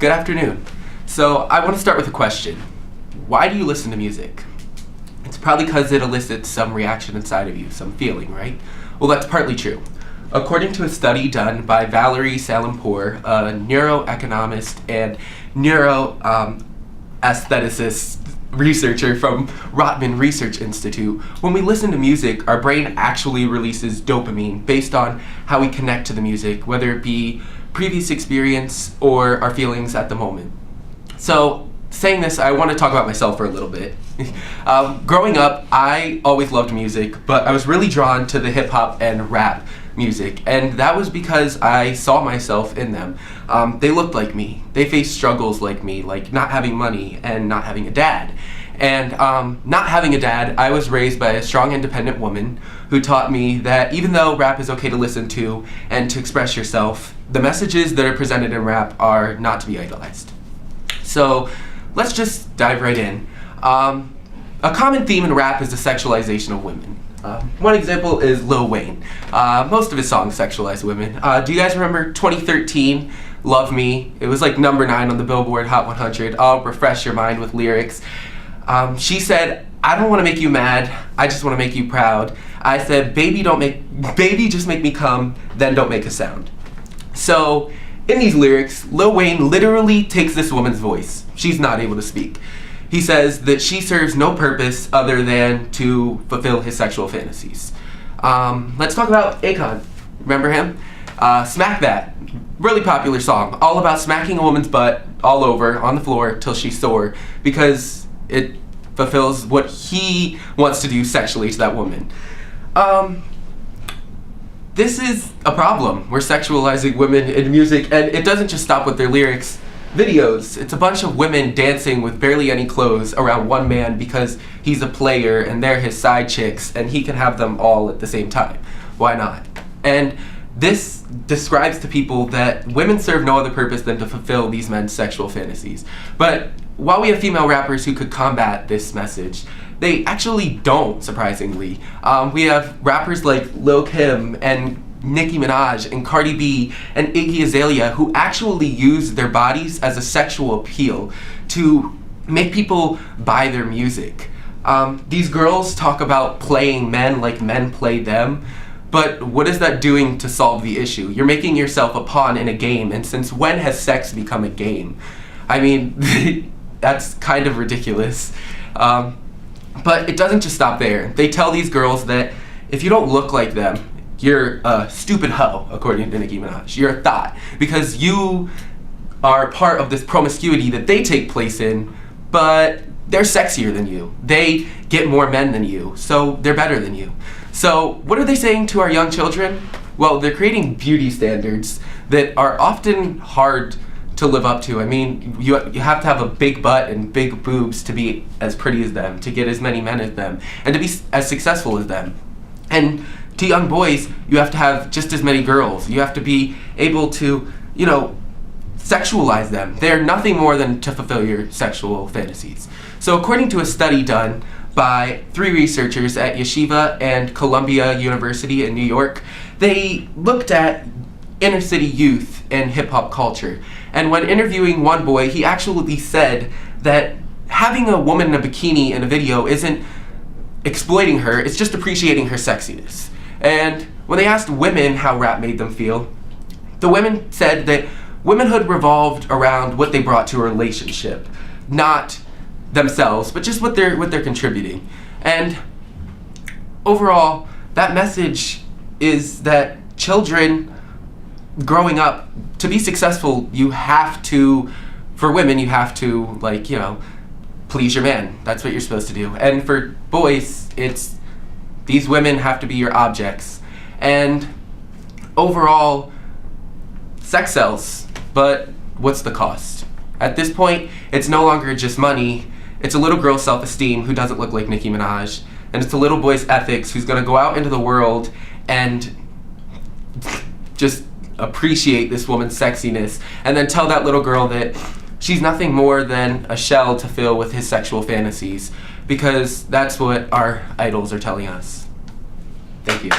Good afternoon. So I want to start with a question. Why do you listen to music? It's probably because it elicits some reaction inside of you, some feeling, right? Well, that's partly true. According to a study done by Valerie Salimpour, a neuroeconomist and neuroaestheticist researcher from Rotman Research Institute, when we listen to music, our brain actually releases dopamine based on how we connect to the music, whether it be previous experience or our feelings at the moment. So, saying this, I want to talk about myself for a little bit. Growing up, I always loved music, but I was really drawn to the hip-hop and rap music, and that was because I saw myself in them. They looked like me. They faced struggles like me, like not having money and not having a dad. And not having a dad, I was raised by a strong, independent woman who taught me that even though rap is okay to listen to and to express yourself, the messages that are presented in rap are not to be idolized. So let's just dive right in. A common theme in rap is the sexualization of women. One example is Lil Wayne. Most of his songs sexualize women. Do you guys remember 2013, Love Me? It was like number 9 on the Billboard Hot 100. I'll refresh your mind with lyrics. She said, "I don't want to make you mad, I just want to make you proud. I said, baby just make me come, then don't make a sound." So, in these lyrics, Lil Wayne literally takes this woman's voice. She's not able to speak. He says that she serves no purpose other than to fulfill his sexual fantasies. Let's talk about Akon. Remember him? Smack That. Really popular song. All about smacking a woman's butt all over on the floor till she's sore because it fulfills what he wants to do sexually to that woman. This is a problem. We're sexualizing women in music, and it doesn't just stop with their lyrics. Videos, it's a bunch of women dancing with barely any clothes around one man because he's a player and they're his side chicks and he can have them all at the same time. Why not? And this describes to people that women serve no other purpose than to fulfill these men's sexual fantasies. But while we have female rappers who could combat this message, they actually don't, surprisingly. We have rappers like Lil Kim and Nicki Minaj and Cardi B and Iggy Azalea who actually use their bodies as a sexual appeal to make people buy their music. These girls talk about playing men like men play them, but what is that doing to solve the issue? You're making yourself a pawn in a game, and since when has sex become a game? I mean, that's kind of ridiculous. But it doesn't just stop there. They tell these girls that if you don't look like them, you're a stupid hoe, according to Nicki Minaj. You're a thought, because you are part of this promiscuity that they take place in, but they're sexier than you. They get more men than you, so they're better than you. So what are they saying to our young children? Well, they're creating beauty standards that are often hard to live up to. I mean, you have to have a big butt and big boobs to be as pretty as them, to get as many men as them, and to be as successful as them. And to young boys, you have to have just as many girls. You have to be able to, sexualize them. They're nothing more than to fulfill your sexual fantasies. So according to a study done by 3 researchers at Yeshiva and Columbia University in New York, they looked at inner city youth and hip-hop culture. And when interviewing one boy, he actually said that having a woman in a bikini in a video isn't exploiting her, it's just appreciating her sexiness. And when they asked women how rap made them feel, the women said that womanhood revolved around what they brought to a relationship, not themselves, but just what they're contributing. And overall, that message is that children growing up, to be successful, for women, you have to, please your man. That's what you're supposed to do. And for boys, it's these women have to be your objects. And overall, sex sells, but what's the cost? At this point, it's no longer just money. It's a little girl's self-esteem who doesn't look like Nicki Minaj. And it's a little boy's ethics who's going to go out into the world and just appreciate this woman's sexiness and then tell that little girl that she's nothing more than a shell to fill with his sexual fantasies, because that's what our idols are telling us. Thank you.